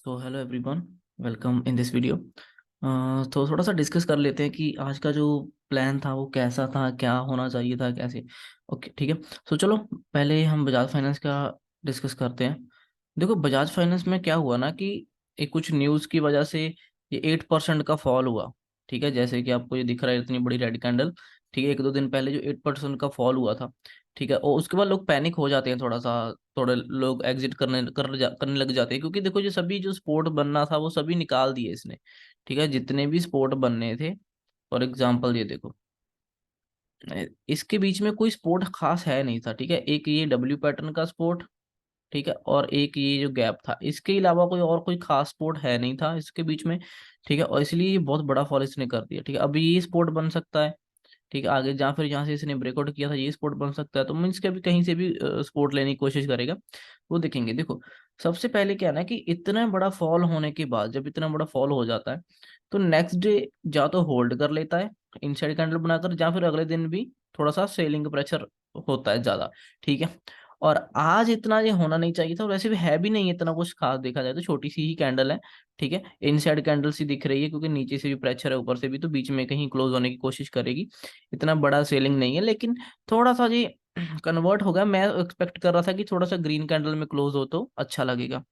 तो hello everyone, welcome in this video. तो थोड़ा सा डिस्कस कर लेते हैं कि आज का जो प्लान था वो कैसा था, क्या होना चाहिए था, कैसे। ओके, ठीक है। तो चलो पहले हम बजाज फाइनेंस का डिस्कस करते हैं। देखो, बजाज फाइनेंस में क्या हुआ ना कि एक कुछ न्यूज़ की वजह से ये 8% का फॉल हुआ। ठीक है, जैसे कि आपको ये दिख रहा है इतनी बड़ी रेड कैंडल। ठीक है, एक दो दिन पहले जो 8% का फॉल हुआ था। ठीक है, और उसके बाद लोग पैनिक हो जाते हैं थोड़ा सा। थोड़े लोग एग्जिट करने लग जाते हैं, क्योंकि देखो जो सभी जो स्पोर्ट बनना था वो सभी निकाल दिए इसने। ठीक है, जितने भी स्पोर्ट बनने थे। फॉर एग्जाम्पल ये देखो, इसके बीच में कोई स्पोर्ट खास है नहीं था। ठीक है, एक ये डब्ल्यू पैटर्न का स्पोर्ट। ठीक है, और एक ये जो गैप था, इसके अलावा कोई और कोई खास स्पोर्ट है नहीं था इसके बीच में। ठीक है, और इसलिए ये बहुत बड़ा फॉल इसने कर दिया। ठीक है, अभी ये स्पोर्ट बन सकता है। ठीक है, आगे जहाँ फिर जहाँ से इसने ब्रेकआउट किया था ये स्पोर्ट बन सकता है, तो मीन्स के अभी कहीं से भी स्पोर्ट लेने की कोशिश करेगा। वो देखेंगे। देखो, सबसे पहले क्या है ना कि इतना बड़ा फॉल होने के बाद, जब इतना बड़ा फॉल हो जाता है तो नेक्स्ट डे या तो होल्ड कर लेता है इनसाइड कैंडल बनाकर, या फिर अगले दिन भी थोड़ा सा सेलिंग प्रेशर होता है ज्यादा। ठीक है, और आज इतना ये होना नहीं चाहिए था, और वैसे भी है भी नहीं इतना कुछ खास, देखा जाए तो छोटी सी ही कैंडल है। ठीक है, इनसाइड कैंडल सी दिख रही है क्योंकि नीचे से भी प्रेशर है, ऊपर से भी, तो बीच में कहीं क्लोज होने की कोशिश करेगी। इतना बड़ा सेलिंग नहीं है, लेकिन थोड़ा सा जी कन्वर्ट हो गया। मैं एक्सपेक्ट कर रहा था कि थोड़ा सा ग्रीन कैंडल में क्लोज हो तो अच्छा लगेगा।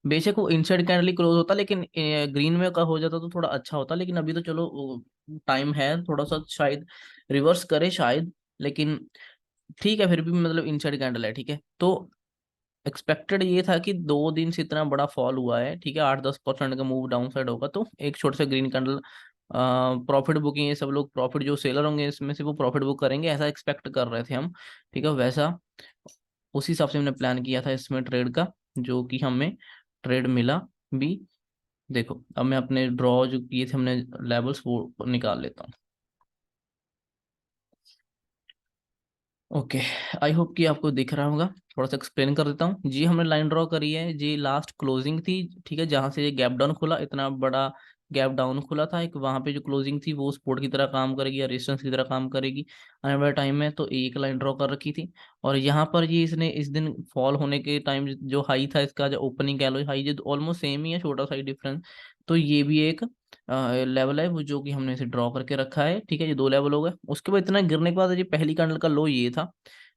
बेशक वो इनसाइड कैंडल ही क्लोज होता, लेकिन ग्रीन में का हो जाता तो थोड़ा अच्छा होता, लेकिन अभी तो चलो टाइम है थोड़ा सा, शायद रिवर्स करे शायद। लेकिन ठीक है, फिर भी मतलब इनसाइड कैंडल है। ठीक है, तो एक्सपेक्टेड ये था कि 2 दिन से इतना बड़ा फॉल हुआ है। ठीक है, 8-10% का मूव डाउन साइड होगा, तो एक छोटे से ग्रीन कैंडल प्रॉफिट बुकिंग, ये सब लोग प्रॉफिट, जो सेलर होंगे इसमें से वो प्रॉफिट बुक करेंगे, ऐसा एक्सपेक्ट कर रहे थे हम। ठीक है, वैसा उसी हिसाब से हमने प्लान किया था इसमें ट्रेड का, जो कि हमें ट्रेड मिला भी। देखो, अब मैं अपने ड्रॉ जो किए थे हमने लेवल्स वो निकाल लेता हूँ। ओके, आई होप कि आपको दिख रहा होगा। थोड़ा सा एक्सप्लेन कर देता हूँ जी। हमने लाइन ड्रॉ करी है जी, लास्ट क्लोजिंग थी। ठीक है, जहां से ये गैप डाउन खुला, इतना बड़ा गैप डाउन खुला था एक, वहां पे जो क्लोजिंग थी वो सपोर्ट की तरह काम करेगी या रेजिस्टेंस की तरह काम करेगी आने वाले टाइम में, तो एक लाइन ड्रॉ कर रखी थी। और यहाँ पर ये इसने इस दिन फॉल होने के टाइम जो हाई था इसका, जो ओपनिंग कह लो हाई, जो ऑलमोस्ट सेम ही है, छोटा सा ही डिफरेंस। तो ये भी एक लेवल है वो, जो कि हमने इसे ड्रॉ करके रखा है। ठीक है, ये 2 लेवल हो गए। उसके बाद इतना गिरने के बाद ये पहली कैंडल का लो ये था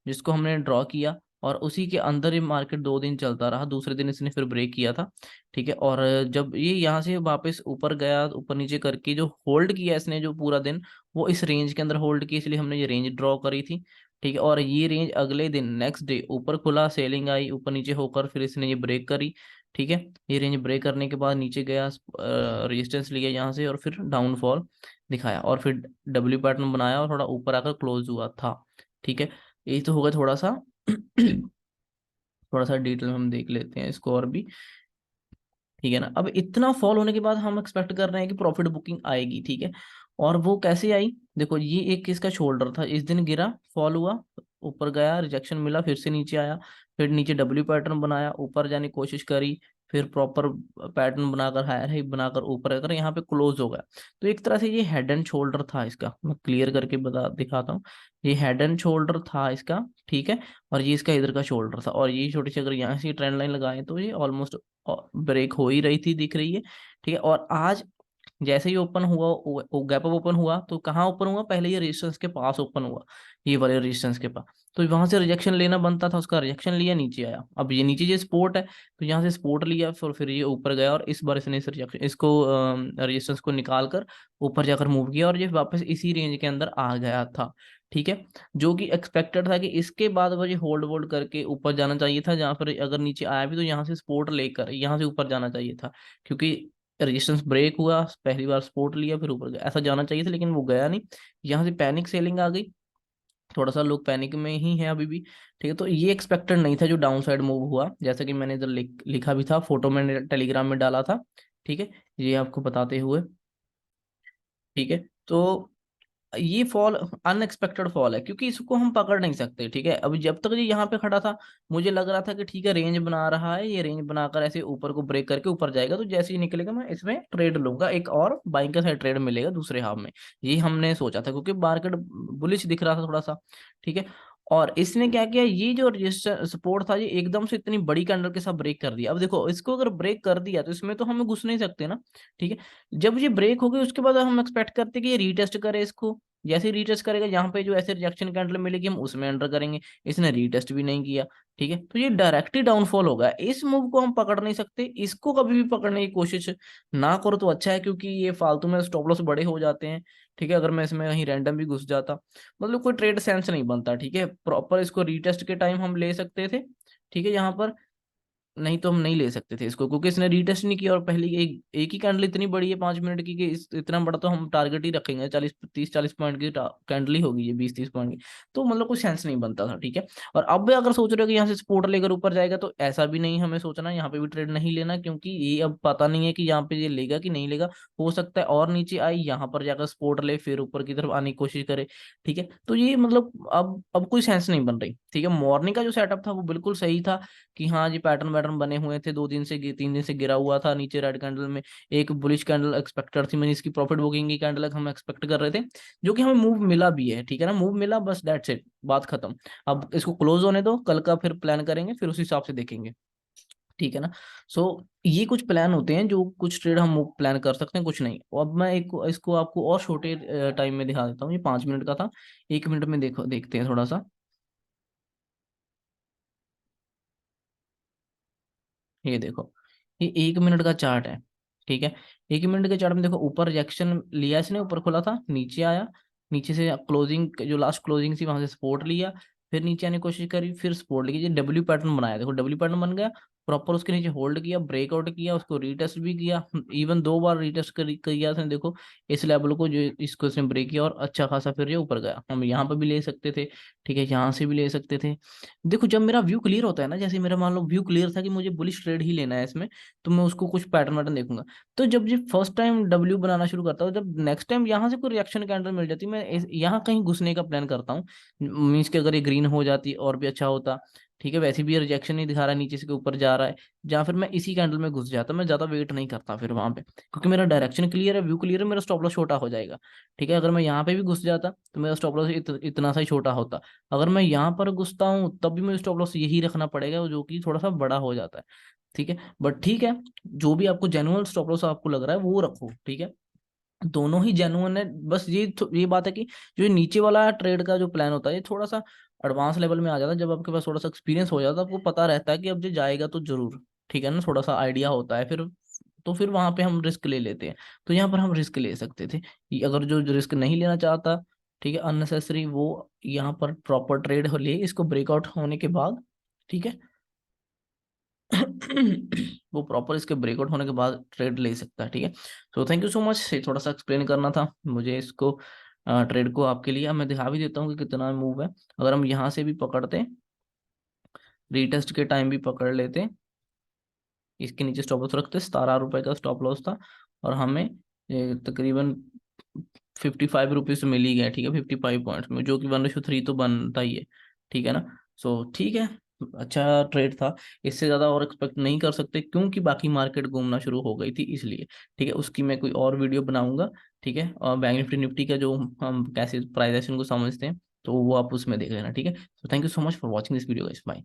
जिसको हमने ड्रॉ किया, और उसी के अंदर ही मार्केट 2 दिन चलता रहा। दूसरे दिन इसने फिर ब्रेक किया था। ठीक है, और जब ये यहाँ से वापस ऊपर गया, ऊपर नीचे करके जो होल्ड किया इसने जो पूरा दिन, वो इस रेंज के अंदर होल्ड किया, इसलिए हमने ये रेंज ड्रॉ करी थी। ठीक है, और ये रेंज अगले दिन नेक्स्ट डे ऊपर खुला, सेलिंग आई ऊपर नीचे होकर, फिर इसने ये ब्रेक करी। ठीक है, ये रेंज ब्रेक करने के बाद नीचे गया, रेजिस्टेंस लिया यहाँ से, और फिर डाउनफॉल दिखाया, और फिर डब्ल्यू पैटर्न बनाया और थोड़ा ऊपर आकर क्लोज हुआ था। ठीक है, यही तो होगा थोड़ा सा थोड़ा सा डिटेल में हम देख लेते हैं इसको और भी। ठीक है ना, अब इतना फॉल होने के बाद हम एक्सपेक्ट कर रहे हैं कि प्रॉफिट बुकिंग आएगी। ठीक है, और वो कैसे आई? देखो, ये एक इसका शोल्डर था, इस दिन गिरा, फॉल हुआ, ऊपर गया, रिजेक्शन मिला, फिर से नीचे आया, फिर नीचे डब्ल्यू पैटर्न बनाया, ऊपर जाने की कोशिश करी, फिर प्रॉपर पैटर्न बनाकर, हायर हाई बनाकर ऊपर आकर यहाँ पे क्लोज हो गया। तो एक तरह से ये हेड एंड शोल्डर था इसका, मैं क्लियर करके बता दिखाता हूँ। ये हेड एंड शोल्डर था इसका। ठीक है, और ये इसका इधर का शोल्डर था, और ये छोटी सी अगर यहाँ से ट्रेंड लाइन लगाए तो ये ऑलमोस्ट ब्रेक हो ही रही थी, दिख रही है। ठीक है, और आज जैसे ही ओपन हुआ, गैप अप ओपन हुआ, तो कहाँ ओपन हुआ? पहले ये रेजिस्टेंस के पास ओपन हुआ, ये वाले रेजिस्टेंस के पास। तो वहां से रिजेक्शन लेना बनता था, उसका रिजेक्शन लिया, नीचे आया। अब ये नीचे जो स्पोर्ट है, तो यहाँ से स्पोर्ट लिया, फिर ये ऊपर गया, और इस बार इसने इस रिजेक्शन इसको रेजिस्टेंस को निकाल कर ऊपर जाकर मूव किया, और ये वापस इसी रेंज के अंदर आ गया था। ठीक है, जो कि एक्सपेक्टेड था कि इसके बाद वो ये होल्ड वोल्ड करके ऊपर जाना चाहिए था, जहाँ पर अगर नीचे आया भी तो यहाँ से सपोर्ट लेकर यहाँ से ऊपर जाना चाहिए था, क्योंकि रेजिस्टेंस ब्रेक हुआ, पहली बार सपोर्ट लिया, फिर ऊपर गया, ऐसा जाना चाहिए था, लेकिन वो गया नहीं। यहाँ से पैनिक सेलिंग आ गई, थोड़ा सा लोग पैनिक में ही है अभी भी। ठीक है, तो ये एक्सपेक्टेड नहीं था जो डाउन साइड मूव हुआ, जैसा कि मैंने इधर लिखा भी था, फोटो मैंने टेलीग्राम में डाला था। ठीक है, ये आपको बताते हुए। ठीक है, तो ये फॉल अनएक्सपेक्टेड फॉल है, क्योंकि इसको हम पकड़ नहीं सकते। ठीक है, अभी जब तक ये यहाँ पे खड़ा था, मुझे लग रहा था कि ठीक है, रेंज बना रहा है, ये रेंज बनाकर ऐसे ऊपर को ब्रेक करके ऊपर जाएगा, तो जैसे ही निकलेगा मैं इसमें ट्रेड लूंगा, एक और बाइंग का साइड ट्रेड मिलेगा दूसरे हाफ में। ये हमने सोचा था, क्योंकि मार्केट बुलिश दिख रहा था थोड़ा सा। ठीक है, और इसने क्या किया, ये जो रेजिस्टेंस सपोर्ट था ये एकदम से इतनी बड़ी कैंडल के साथ ब्रेक कर दिया। अब देखो इसको अगर ब्रेक कर दिया तो इसमें तो हमें घुस नहीं सकते ना, ठीक है। जब ये ब्रेक हो गई उसके बाद हम एक्सपेक्ट करते हैं कि ये रीटेस्ट करे इसको। जैसे ही रीटेस्ट करेगा, यहाँ पे जो ऐसे रिजेक्शन कैंडल मिलेगी हम उसमें एंटर करेंगे। इसने रीटेस्ट भी नहीं किया, ठीक है, तो ये डायरेक्टली डाउनफॉल होगा। इस मूव को हम पकड़ नहीं सकते, इसको कभी भी पकड़ने की कोशिश ना करो तो अच्छा है, क्योंकि ये फालतू में स्टॉप लॉस बड़े हो जाते हैं, ठीक है। अगर मैं इसमें कहीं रैंडम भी घुस जाता, मतलब कोई ट्रेड सेंस नहीं बनता, ठीक है। प्रॉपर इसको रीटेस्ट के टाइम हम ले सकते थे, ठीक है, यहाँ पर। नहीं तो हम नहीं ले सकते थे इसको, क्योंकि इसने रीटेस्ट नहीं किया, और पहली एक ही कैंडल इतनी बड़ी है 5 मिनट की कि इतना बड़ा तो हम टारगेट ही रखेंगे, 40 30 40 पॉइंट की कैंडल ही होगी ये, 20 30 पॉइंट की। तो मतलब कोई सेंस नहीं बनता था, ठीक है। और अब भी अगर सोच रहे हो कि यहाँ से सपोर्ट लेकर ऊपर जाएगा, तो ऐसा भी नहीं हमें सोचना, यहाँ पे भी ट्रेड नहीं लेना, क्योंकि ये अब पता नहीं है कि यहाँ पे ये लेगा कि नहीं लेगा। हो सकता है और नीचे आए, यहाँ पर जाकर सपोर्ट ले, फिर ऊपर की तरफ आने की कोशिश करे, ठीक है। तो ये मतलब अब कोई सेंस नहीं बन रही, ठीक है। मॉर्निंग का जो सेटअप था वो बिल्कुल सही था, कि हाँ जी पैटर्न वैटर्न बने हुए थे, 2 दिन से 3 दिन से गिरा हुआ था नीचे रेड कैंडल में। एक बुलिश कैंडल एक्सपेक्टेड थी, मैंने इसकी प्रॉफिट बुकिंग की कैंडल हम एक्सपेक्ट कर रहे थे, जो कि हमें मूव मिला भी है, ठीक है ना, मूव मिला, बस दैट्स इट, बात खत्म। अब इसको क्लोज होने दो, कल का फिर प्लान करेंगे, फिर उस हिसाब से देखेंगे, ठीक है ना। सो ये कुछ प्लान होते हैं, जो कुछ ट्रेड हम प्लान कर सकते हैं, कुछ नहीं। अब मैं एक इसको आपको और छोटे टाइम में दिखा देता हूँ। ये 5 मिनट का था, 1 मिनट में देखो, देखते हैं थोड़ा सा। ये देखो, ये 1 मिनट का चार्ट है, ठीक है। 1 मिनट के चार्ट में देखो, ऊपर रिजेक्शन लिया इसने, ऊपर खुला था, नीचे आया, नीचे से क्लोजिंग जो लास्ट क्लोजिंग थी वहां से सपोर्ट लिया, फिर नीचे आने की कोशिश करी, फिर सपोर्ट ली, डब्ल्यू पैटर्न बनाया, देखो डब्ल्यू पैटर्न बन गया प्रॉपर, उसके नीचे होल्ड किया, ब्रेकआउट किया, उसको रीटेस्ट भी किया, इवन 2 बार रीटेस्ट किया उसने, देखो इस लेवल को, जो इसको इसने ब्रेक किया, और अच्छा खासा फिर ये ऊपर गया। हम यहाँ पे भी ले सकते थे, ठीक है, यहाँ से भी ले सकते थे। देखो जब मेरा व्यू क्लियर होता है ना, जैसे मेरा मान लो व्यू क्लियर था कि मुझे बुलिश ट्रेड ही लेना है इसमें, तो मैं उसको कुछ पैटर्न वैटर्न देखूंगा। तो जब ये फर्स्ट टाइम डब्ल्यू बनाना शुरू करता हूँ, जब नेक्स्ट टाइम यहाँ से कोई रिएक्शन कैंडल मिल जाती, मैं यहाँ कहीं घुसने का प्लान करता हूँ। मीन्स कि अगर ये ग्रीन हो जाती और भी अच्छा होता, ठीक है। वैसे भी ये रिजेक्शन नहीं दिखा रहा है, नीचे से के ऊपर जा रहा है, या फिर मैं इसी कैंडल में घुस जाता, मैं ज्यादा वेट नहीं करता फिर वहां पे, क्योंकि मेरा डायरेक्शन क्लियर है, व्यू क्लियर है, मेरा स्टॉप लॉस छोटा हो जाएगा, ठीक है। अगर मैं यहाँ पे भी घुस जाता तो मेरा स्टॉप लॉस इतना सा ही छोटा होता। अगर मैं यहाँ पर घुसता हूँ तब भी मुझे स्टॉप लॉस यही रखना पड़ेगा, जो कि थोड़ा सा बड़ा हो जाता है, ठीक है। बट ठीक है, जो भी आपको जेन्युइन स्टॉप लॉस आपको लग रहा है वो रखो, ठीक है। दोनों ही जेन्युइन है, बस ये बात है कि जो ये नीचे वाला ट्रेड का जो प्लान होता है, ये थोड़ा सा एडवांस लेवल में आ जाता है, जब आपके पास थोड़ा सा एक्सपीरियंस हो जाता है, आपको पता रहता है कि अब जो जाएगा तो जरूर, ठीक है ना, थोड़ा सा आइडिया होता है फिर। तो फिर वहां पे हम रिस्क ले लेते हैं, तो यहाँ पर हम रिस्क ले सकते थे। अगर जो रिस्क नहीं लेना चाहता, ठीक है, अननेसेसरी, वो यहाँ पर प्रॉपर ट्रेड हो ले इसको ब्रेकआउट होने के बाद, ठीक है। वो प्रॉपर इसके ब्रेकआउट होने के बाद ट्रेड ले सकता है, ठीक है। So thank you so much, ये थोड़ा सा एक्सप्लेन करना था मुझे इसको, ट्रेड को आपके लिए। अब मैं दिखा भी देता हूँ कि कितना मूव है। अगर हम यहाँ से भी पकड़ते, रीटेस्ट के टाइम भी पकड़ लेते, इसके नीचे स्टॉप लॉस रखते, 17 रुपए का स्टॉप लॉस था, और हमें तकरीबन 55 रुपीज मिल ही गया, ठीक है, 55 पॉइंट्स में, जो कि 1:3 तो बनता ही है, ठीक है ना। सो ठीक है, अच्छा ट्रेड था, इससे ज्यादा और एक्सपेक्ट नहीं कर सकते, क्योंकि बाकी मार्केट घूमना शुरू हो गई थी इसलिए, ठीक है। उसकी मैं कोई और वीडियो बनाऊंगा, ठीक है। और बैंक निफ्टी निफ्टी का जो हम कैसे प्राइस एक्शन को समझते हैं, तो वो आप उसमें देख लेना, ठीक है। तो thank you so much for watching this video guys, bye.